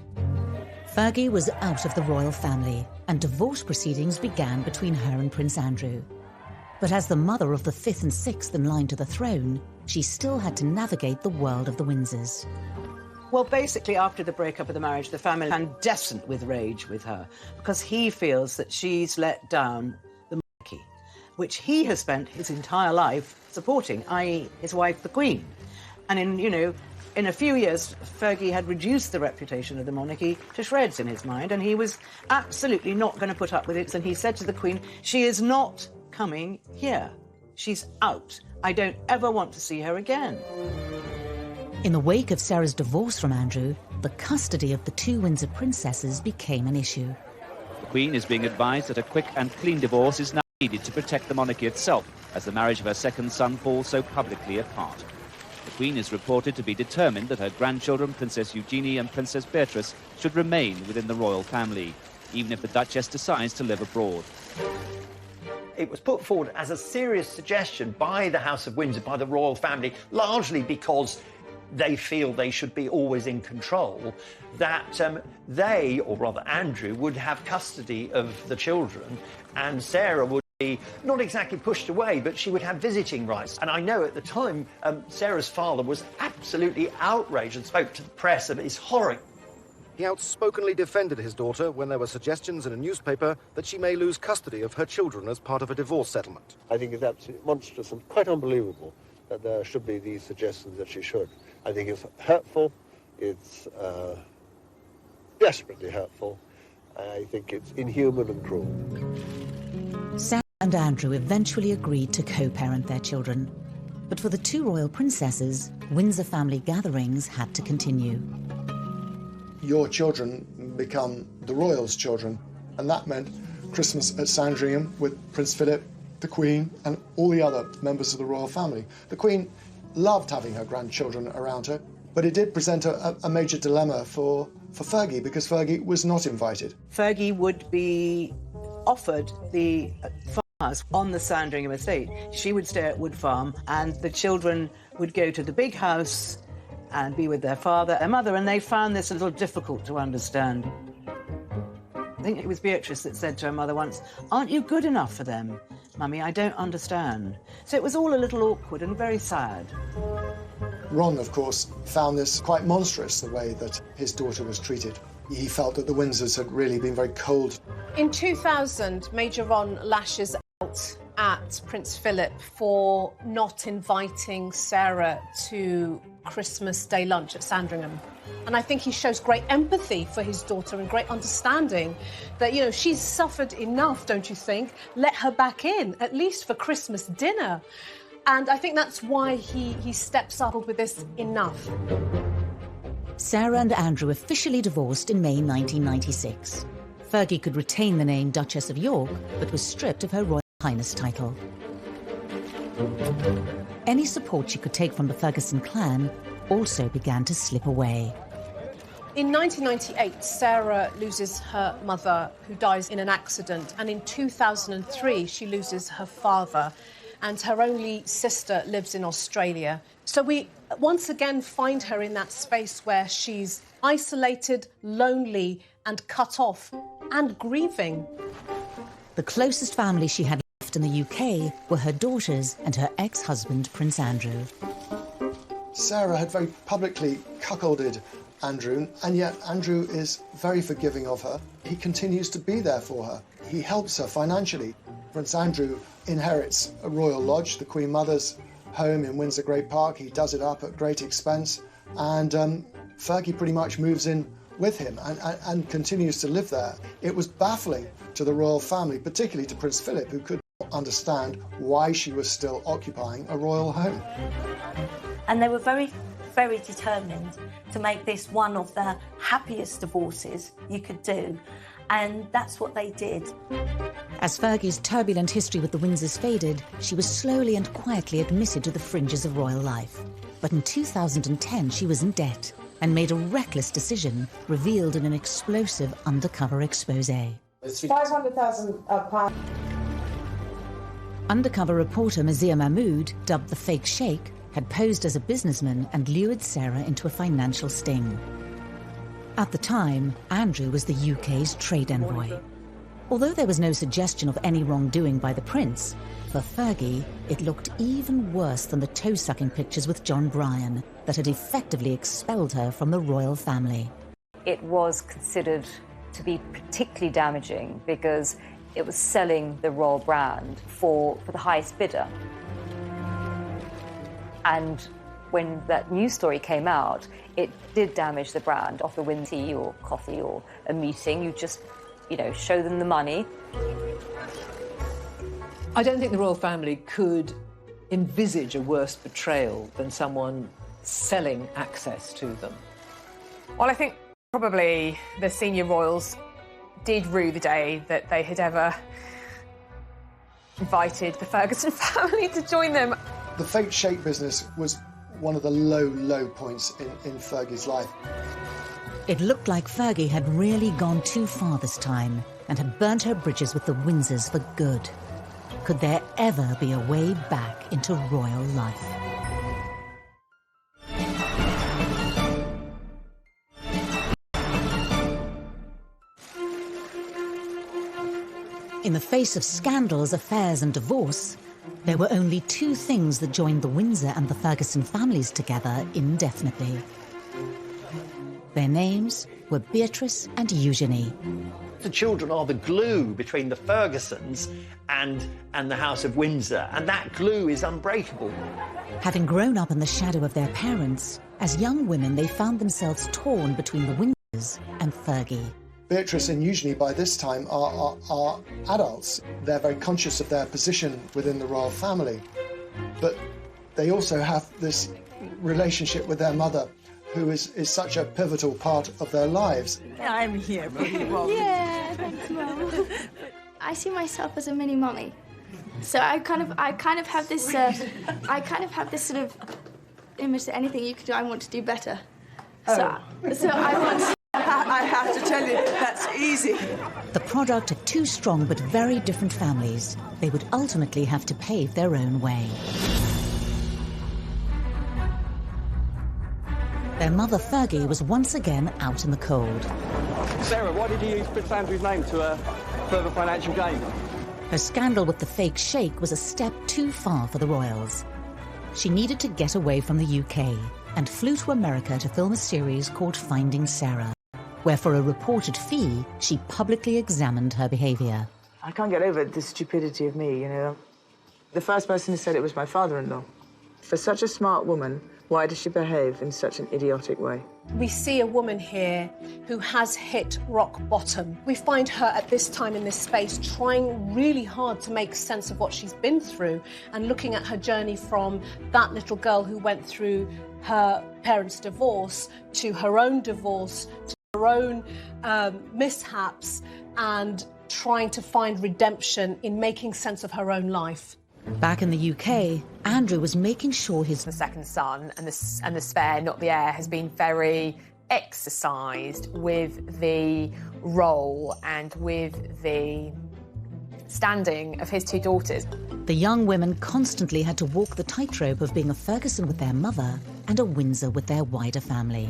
Fergie was out of the royal family, and divorce proceedings began between her and Prince Andrew. But as the mother of the fifth and sixth in line to the throne, she still had to navigate the world of the Windsors. Well, basically, after the breakup of the marriage, the family is incandescent with rage with her, because he feels that she's let down the monarchy, which he has spent his entire life supporting, i.e. his wife, the Queen. And in a few years, Fergie had reduced the reputation of the monarchy to shreds in his mind, and he was absolutely not going to put up with it. And he said to the Queen, "She is not coming here. She's out. I don't ever want to see her again." In the wake of Sarah's divorce from Andrew, the custody of the two Windsor princesses became an issue. The Queen is being advised that a quick and clean divorce is now needed to protect the monarchy itself, as the marriage of her second son falls so publicly apart. The Queen is reported to be determined that her grandchildren, Princess Eugenie and Princess Beatrice, should remain within the royal family, even if the Duchess decides to live abroad. It was put forward as a serious suggestion by the House of Windsor, by the royal family, largely because they feel they should be always in control, that they, or rather Andrew, would have custody of the children, and Sarah would be not exactly pushed away, but she would have visiting rights. And I know at the time, Sarah's father was absolutely outraged and spoke to the press of his horror. He outspokenly defended his daughter when there were suggestions in a newspaper that she may lose custody of her children as part of a divorce settlement. I think it's absolutely monstrous and quite unbelievable that there should be these suggestions that she should. I think it's hurtful, it's desperately hurtful, and I think it's inhuman and cruel. Sarah and Andrew eventually agreed to co-parent their children. But for the two royal princesses, Windsor family gatherings had to continue. Your children become the royals' children, and that meant Christmas at Sandringham with Prince Philip, the Queen, and all the other members of the royal family. The Queen loved having her grandchildren around her, but it did present a major dilemma for Fergie, because Fergie was not invited. Fergie would be offered the house on the Sandringham estate. She would stay at Wood Farm, and the children would go to the big house and be with their father and mother, and they found this a little difficult to understand. I think it was Beatrice that said to her mother once, "Aren't you good enough for them? Mummy, I don't understand." So it was all a little awkward and very sad. Ron, of course, found this quite monstrous, the way that his daughter was treated. He felt that the Windsors had really been very cold. In 2000, Major Ron lashes out at Prince Philip for not inviting Sarah to Christmas Day lunch at Sandringham. And I think he shows great empathy for his daughter and great understanding that, you know, she's suffered enough, don't you think? Let her back in, at least for Christmas dinner. And I think that's why he steps up with this enough. Sarah and Andrew officially divorced in May 1996. Fergie could retain the name Duchess of York, but was stripped of her Royal Highness title. Any support she could take from the Ferguson clan also began to slip away. In 1998, Sarah loses her mother, who dies in an accident, and in 2003, she loses her father, and her only sister lives in Australia. So we once again find her in that space where she's isolated, lonely, and cut off, and grieving. The closest family she had left in the UK were her daughters and her ex-husband, Prince Andrew. Sarah had very publicly cuckolded Andrew, and yet Andrew is very forgiving of her. He continues to be there for her. He helps her financially. Prince Andrew inherits a royal lodge, the Queen Mother's home in Windsor Great Park. He does it up at great expense, and Fergie pretty much moves in with him and continues to live there. It was baffling to the royal family, particularly to Prince Philip, who could not understand why she was still occupying a royal home. And they were very, very determined to make this one of the happiest divorces you could do. And that's what they did. As Fergie's turbulent history with the Windsors faded, she was slowly and quietly admitted to the fringes of royal life. But in 2010, she was in debt and made a reckless decision, revealed in an explosive undercover exposé. It's £500,000. Undercover reporter Mazia Mahmood, dubbed the fake sheikh, had posed as a businessman and lured Sarah into a financial sting. At the time, Andrew was the UK's trade envoy. Although there was no suggestion of any wrongdoing by the prince, for Fergie, it looked even worse than the toe-sucking pictures with John Bryan that had effectively expelled her from the royal family. It was considered to be particularly damaging because it was selling the royal brand for the highest bidder. And when that news story came out, it did damage the brand of the Windsor tea or coffee or a meeting. You just, show them the money. I don't think the royal family could envisage a worse betrayal than someone selling access to them. Well, I think probably the senior royals did rue the day that they had ever invited the Ferguson family to join them. The fake sheikh business was one of the low points in Fergie's life. It looked like Fergie had really gone too far this time and had burnt her bridges with the Windsors for good. Could there ever be a way back into royal life? In the face of scandals, affairs and divorce, there were only two things that joined the Windsor and the Ferguson families together indefinitely. Their names were Beatrice and Eugenie. The children are the glue between the Fergusons and the House of Windsor, and that glue is unbreakable. Having grown up in the shadow of their parents, as young women they found themselves torn between the Windsors and Fergie. Beatrice and Eugenie, by this time, are adults. They're very conscious of their position within the royal family. But they also have this relationship with their mother, who is such a pivotal part of their lives. I'm here for you, Mom. Yeah, thanks, Mom. I see myself as a mini mommy. So I kind of have this sort of image that anything you could do, I want to do better. So I want I have to tell you, that's easy. The product of two strong but very different families, they would ultimately have to pave their own way. Their mother, Fergie, was once again out in the cold. Sarah, why did you use Prince Andrew's name to further financial gain? Her scandal with the fake sheikh was a step too far for the royals. She needed to get away from the UK and flew to America to film a series called Finding Sarah, where for a reported fee, she publicly examined her behaviour. I can't get over the stupidity of me, you know. The first person who said it was my father-in-law. For such a smart woman, why does she behave in such an idiotic way? We see a woman here who has hit rock bottom. We find her at this time in this space trying really hard to make sense of what she's been through and looking at her journey from that little girl who went through her parents' divorce to her own divorce, to her own mishaps, and trying to find redemption in making sense of her own life. Back in the UK, Andrew was making sure his second son and the spare, not the heir, has been very exercised with the role and with the standing of his two daughters. The young women constantly had to walk the tightrope of being a Ferguson with their mother and a Windsor with their wider family.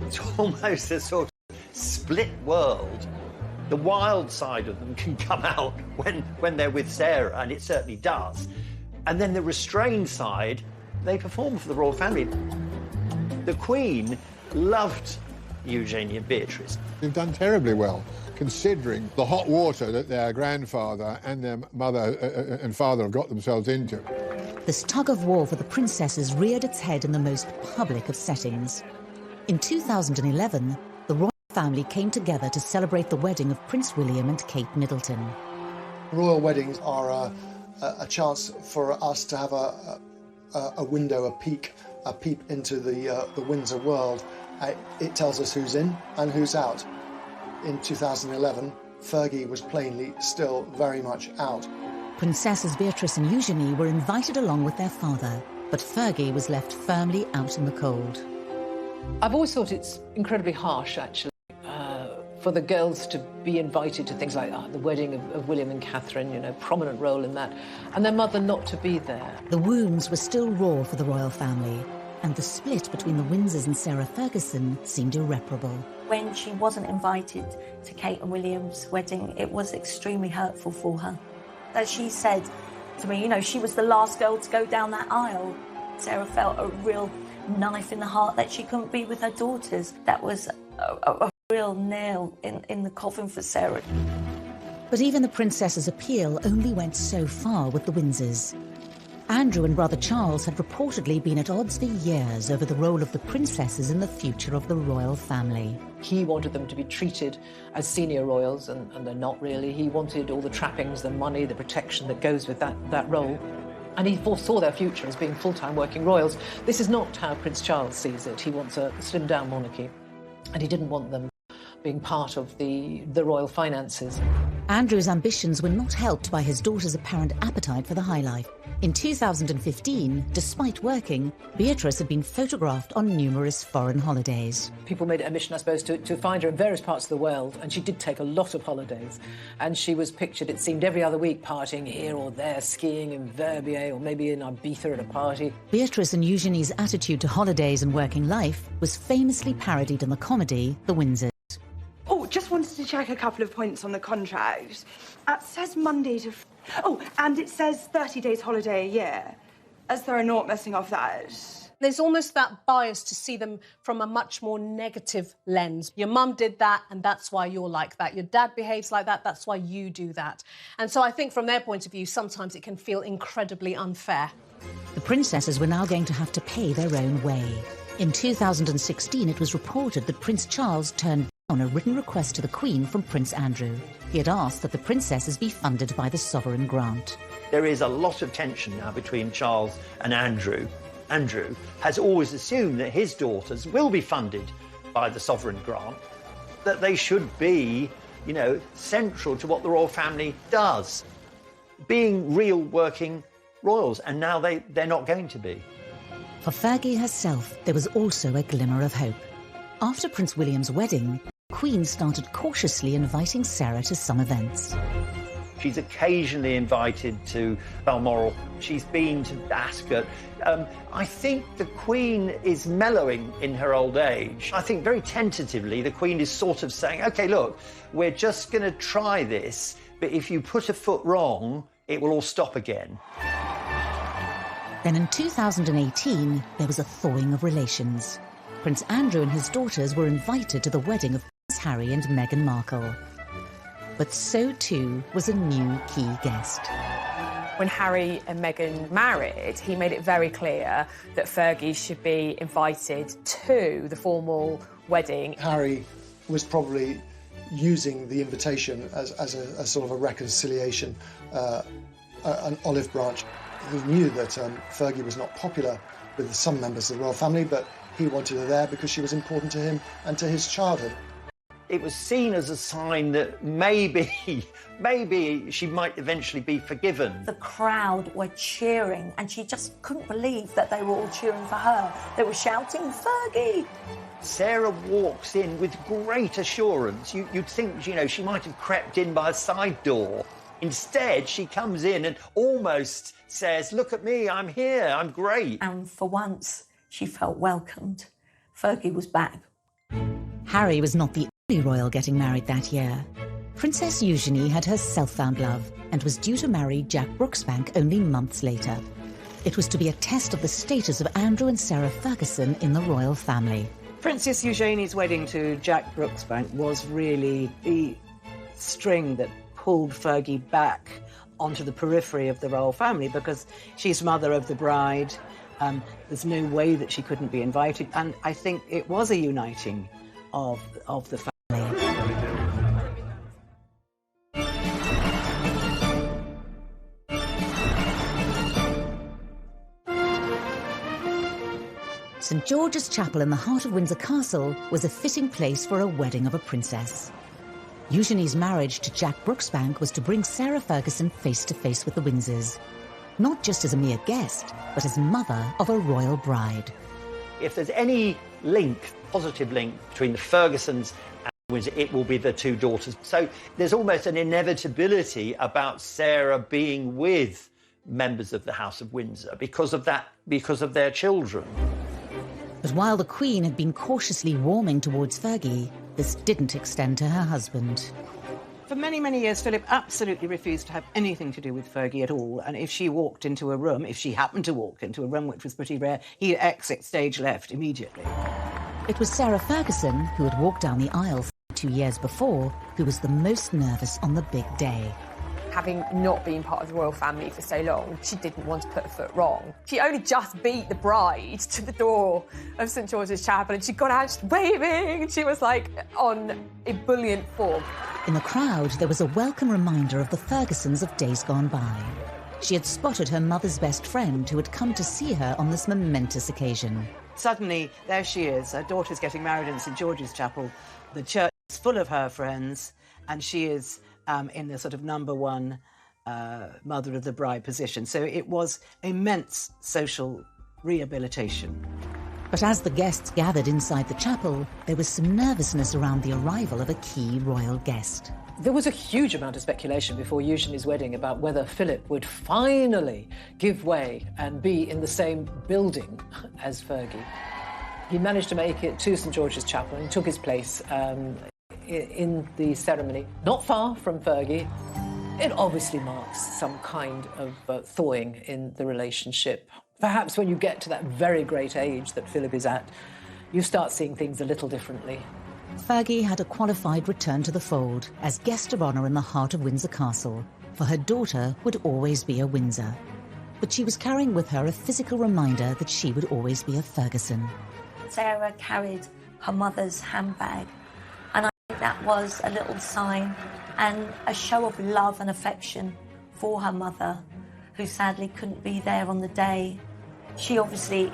It's almost a sort of split world. The wild side of them can come out when they're with Sarah, and it certainly does. And then the restrained side, they perform for the royal family. The Queen loved Eugenie and Beatrice. They've done terribly well, considering the hot water that their grandfather and their mother and father have got themselves into. This tug of war for the princesses reared its head in the most public of settings. In 2011, the royal family came together to celebrate the wedding of Prince William and Kate Middleton. Royal weddings are a chance for us to have a window, a peep into the Windsor world. It tells us who's in and who's out. In 2011, Fergie was plainly still very much out. Princesses Beatrice and Eugenie were invited along with their father, but Fergie was left firmly out in the cold. I've always thought it's incredibly harsh, actually, for the girls to be invited to things like the wedding of William and Catherine, you know, prominent role in that, and their mother not to be there. The wounds were still raw for the royal family, and the split between the Windsors and Sarah Ferguson seemed irreparable. When she wasn't invited to Kate and William's wedding, it was extremely hurtful for her. As she said to me, you know, she was the last girl to go down that aisle. Sarah felt a real knife in the heart that she couldn't be with her daughters. That was a real nail in the coffin for Sarah. But even the princess's appeal only went so far with the Windsors. Andrew and brother Charles had reportedly been at odds for years over the role of the princesses in the future of the royal family. He wanted them to be treated as senior royals, and they're not really. He wanted all the trappings, the money, the protection that goes with that role. And he foresaw their future as being full-time working royals. This is not how Prince Charles sees it. He wants a slimmed-down monarchy, and he didn't want them being part of the royal finances. Andrew's ambitions were not helped by his daughter's apparent appetite for the high life. In 2015, despite working, Beatrice had been photographed on numerous foreign holidays. People made it a mission, I suppose, to find her in various parts of the world, and she did take a lot of holidays. And she was pictured, it seemed, every other week partying here or there, skiing in Verbier or maybe in Ibiza at a party. Beatrice and Eugenie's attitude to holidays and working life was famously parodied in the comedy The Windsors. Oh, just wanted to check a couple of points on the contract. It says Monday to... Oh, and it says 30 days holiday a year. Is there a not messing off that? There's almost that bias to see them from a much more negative lens. Your mum did that, and that's why you're like that. Your dad behaves like that, that's why you do that. And so I think from their point of view, sometimes it can feel incredibly unfair. The princesses were now going to have to pay their own way. In 2016, it was reported that Prince Charles turned down a written request to the Queen from Prince Andrew. He had asked that the princesses be funded by the sovereign grant. There is a lot of tension now between Charles and Andrew. Andrew has always assumed that his daughters will be funded by the sovereign grant, that they should be, you know, central to what the royal family does, being real working royals, and now they're not going to be. For Fergie herself, there was also a glimmer of hope. After Prince William's wedding, Queen started cautiously inviting Sarah to some events. She's occasionally invited to Balmoral. She's been to Ascot. I think the Queen is mellowing in her old age. I think very tentatively the Queen is sort of saying, OK, look, we're just going to try this, but if you put a foot wrong, it will all stop again. Then in 2018, there was a thawing of relations. Prince Andrew and his daughters were invited to the wedding of Prince Harry and Meghan Markle. But so too was a new key guest. When Harry and Meghan married, he made it very clear that Fergie should be invited to the formal wedding. Harry was probably using the invitation as a sort of a reconciliation, an olive branch. He knew that Fergie was not popular with some members of the royal family, but he wanted her there because she was important to him and to his childhood. It was seen as a sign that maybe she might eventually be forgiven. The crowd were cheering, and she just couldn't believe that they were all cheering for her. They were shouting, Fergie! Sarah walks in with great assurance. You'd think, you know, she might have crept in by a side door. Instead, she comes in and almost says, look at me, I'm here, I'm great. And for once, she felt welcomed. Fergie was back. Harry was not the only royal getting married that year. Princess Eugenie had her self-found love and was due to marry Jack Brooksbank only months later. It was to be a test of the status of Andrew and Sarah Ferguson in the royal family. Princess Eugenie's wedding to Jack Brooksbank was really the string that pulled Fergie back onto the periphery of the royal family, because she's mother of the bride. There's no way that she couldn't be invited, and I think it was a uniting of the family. St George's Chapel in the heart of Windsor Castle was a fitting place for a wedding of a princess. Eugenie's marriage to Jack Brooksbank was to bring Sarah Ferguson face to face with the Windsors, not just as a mere guest, but as mother of a royal bride. If there's any link, positive link, between the Fergusons and Windsor, it will be the two daughters. So there's almost an inevitability about Sarah being with members of the House of Windsor because of their children. But while the Queen had been cautiously warming towards Fergie, this didn't extend to her husband. For many, many years, Philip absolutely refused to have anything to do with Fergie at all. And if she walked into a room, if she happened to walk into a room, which was pretty rare, he'd exit stage left immediately. It was Sarah Ferguson, who had walked down the aisle 2 years before, who was the most nervous on the big day. Having not been part of the royal family for so long, she didn't want to put a foot wrong. She only just beat the bride to the door of St George's Chapel, and she got out just waving, and she was like on ebullient form. In the crowd, there was a welcome reminder of the Fergusons of days gone by. She had spotted her mother's best friend who had come to see her on this momentous occasion. Suddenly, there she is. Her daughter's getting married in St George's Chapel. The church is full of her friends, and she is in the sort of number one mother of the bride position. So it was immense social rehabilitation. But as the guests gathered inside the chapel, there was some nervousness around the arrival of a key royal guest. There was a huge amount of speculation before Eugenie's wedding about whether Philip would finally give way and be in the same building as Fergie. He managed to make it to St George's Chapel and took his place in the ceremony, not far from Fergie. It obviously marks some kind of thawing in the relationship. Perhaps when you get to that very great age that Philip is at, you start seeing things a little differently. Fergie had a qualified return to the fold as guest of honour in the heart of Windsor Castle, for her daughter would always be a Windsor. But she was carrying with her a physical reminder that she would always be a Ferguson. Sarah carried her mother's handbag, and I think that was a little sign and a show of love and affection for her mother, who sadly couldn't be there on the day. She obviously,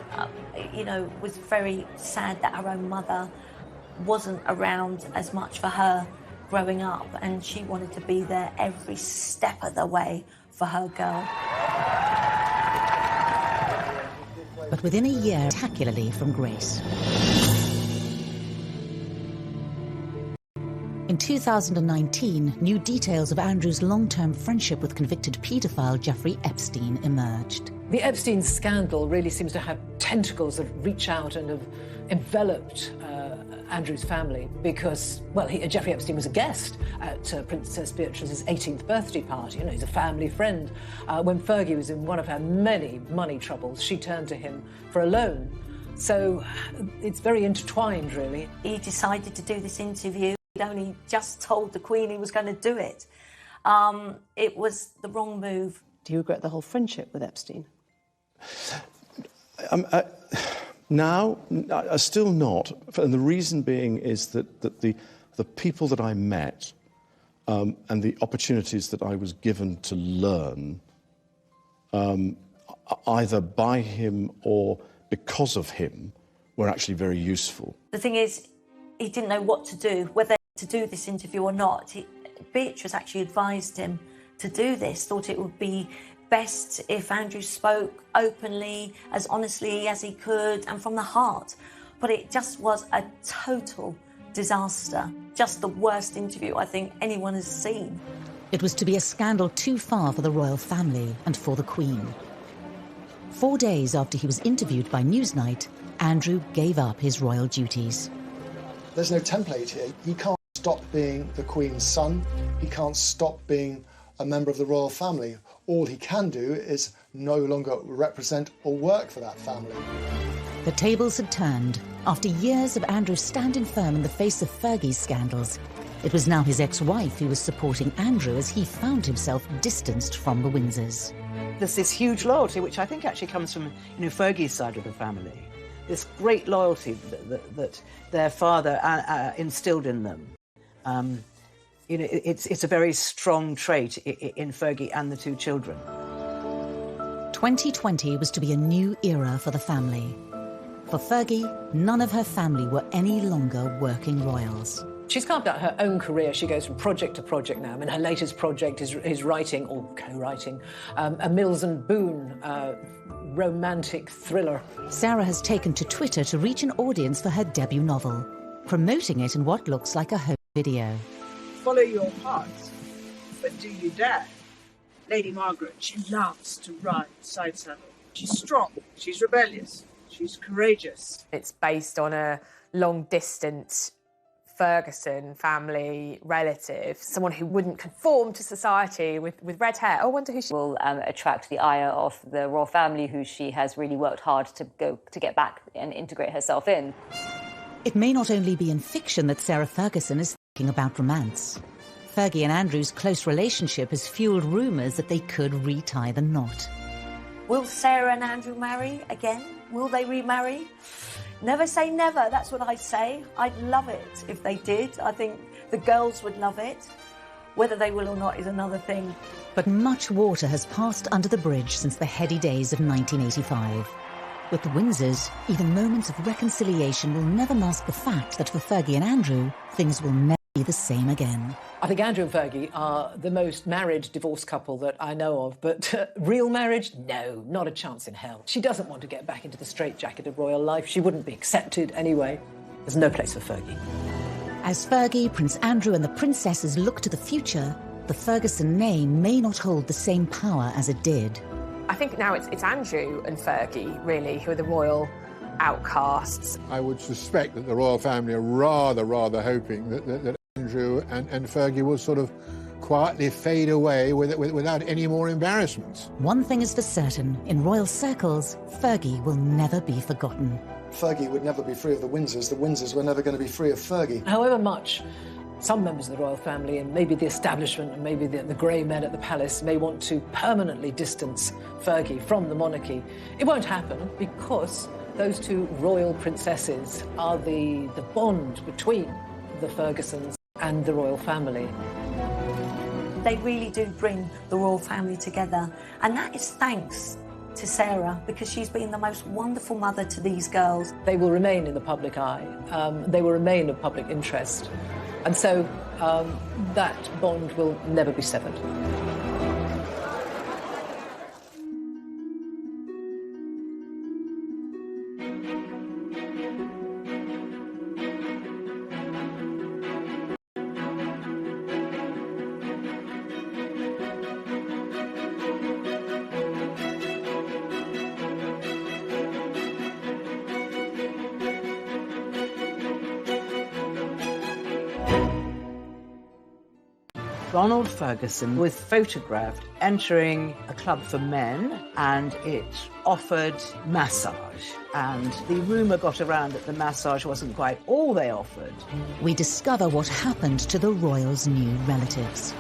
was very sad that her own mother wasn't around as much for her growing up, and she wanted to be there every step of the way for her girl. But within a year, spectacularly from grace. 2019, new details of Andrew's long-term friendship with convicted paedophile Jeffrey Epstein emerged. The Epstein scandal really seems to have tentacles that reach out and have enveloped Andrew's family because, well, Jeffrey Epstein was a guest at Princess Beatrice's 18th birthday party. You know, he's a family friend. When Fergie was in one of her many money troubles, she turned to him for a loan. So it's very intertwined, really. He decided to do this interview. He'd only just told the Queen he was going to do it. It was the wrong move. Do you regret the whole friendship with Epstein? Now, still not. And the reason being is that the people that I met and the opportunities that I was given to learn, either by him or because of him, were actually very useful. The thing is, he didn't know what to do, whether to do this interview or not. Beatrice actually advised him to do this, thought it would be best if Andrew spoke openly, as honestly as he could, and from the heart. But it just was a total disaster. Just the worst interview I think anyone has seen. It was to be a scandal too far for the royal family and for the Queen. 4 days after he was interviewed by Newsnight, Andrew gave up his royal duties. There's no template here. He can't stop being the Queen's son. He can't stop being a member of the royal family. All he can do is no longer represent or work for that family. The tables had turned. After years of Andrew standing firm in the face of Fergie's scandals, it was now his ex-wife who was supporting Andrew as he found himself distanced from the Windsors. There's this huge loyalty, which I think actually comes from, Fergie's side of the family. This great loyalty that their father instilled in them. It's a very strong trait in Fergie and the two children. 2020 was to be a new era for the family. For Fergie, none of her family were any longer working royals. She's carved out her own career. She goes from project to project now. I mean, her latest project is writing, or co-writing, a Mills and Boon romantic thriller. Sarah has taken to Twitter to reach an audience for her debut novel, promoting it in what looks like a home video. Follow your heart, but do you dare? Lady Margaret, she loves to ride side saddle. She's strong, she's rebellious, she's courageous. It's based on a long-distance Ferguson family relative, someone who wouldn't conform to society with red hair. I wonder who she will attract the ire of the royal family, who she has really worked hard to get back and integrate herself in. It may not only be in fiction that Sarah Ferguson is thinking about romance. Fergie and Andrew's close relationship has fueled rumours that they could retie the knot. Will Sarah and Andrew marry again? Will they remarry? Never say never, that's what I'd say. I'd love it if they did. I think the girls would love it. Whether they will or not is another thing. But much water has passed under the bridge since the heady days of 1985. With the Windsors, even moments of reconciliation will never mask the fact that for Fergie and Andrew, things will never be the same again. I think Andrew and Fergie are the most married divorced couple that I know of, but real marriage? No, not a chance in hell. She doesn't want to get back into the straitjacket of royal life. She wouldn't be accepted anyway. There's no place for Fergie. As Fergie, Prince Andrew and the princesses look to the future, the Ferguson name may not hold the same power as it did. I think now it's Andrew and Fergie, really, who are the royal outcasts. I would suspect that the royal family are rather hoping that Andrew and Fergie will sort of quietly fade away without any more embarrassments. One thing is for certain, in royal circles, Fergie will never be forgotten. Fergie would never be free of the Windsors. The Windsors were never going to be free of Fergie. However much some members of the royal family and maybe the establishment and maybe the grey men at the palace may want to permanently distance Fergie from the monarchy, it won't happen because those two royal princesses are the bond between the Fergusons and the royal family. They really do bring the royal family together, and that is thanks to Sarah, because she's been the most wonderful mother to these girls. They will remain in the public eye. They will remain of public interest. And so that bond will never be severed. Ronald Ferguson was photographed entering a club for men, and it offered massage. And the rumour got around that the massage wasn't quite all they offered. We discover what happened to the royals' new relatives.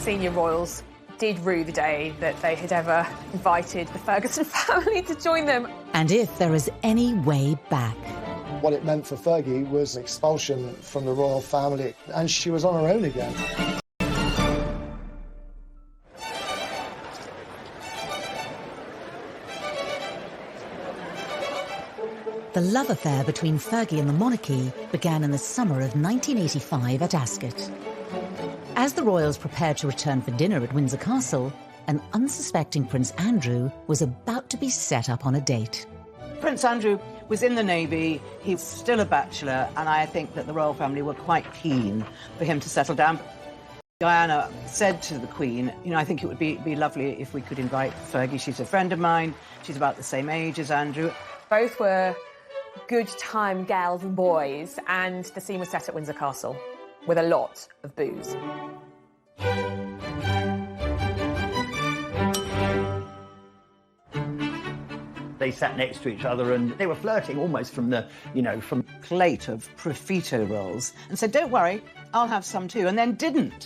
Senior royals did rue the day that they had ever invited the Ferguson family to join them. And if there is any way back. What it meant for Fergie was expulsion from the royal family, and she was on her own again. The love affair between Fergie and the monarchy began in the summer of 1985 at Ascot. As the royals prepared to return for dinner at Windsor Castle, an unsuspecting Prince Andrew was about to be set up on a date. Prince Andrew was in the Navy, he's still a bachelor, and I think that the royal family were quite keen for him to settle down. Diana said to the Queen, you know, I think it would be lovely if we could invite Fergie. She's a friend of mine, she's about the same age as Andrew. Both were good time girls and boys, and the scene was set at Windsor Castle with a lot of booze. They sat next to each other and they were flirting almost from the, from plate of profiterole rolls, and said, don't worry, I'll have some too, and then didn't.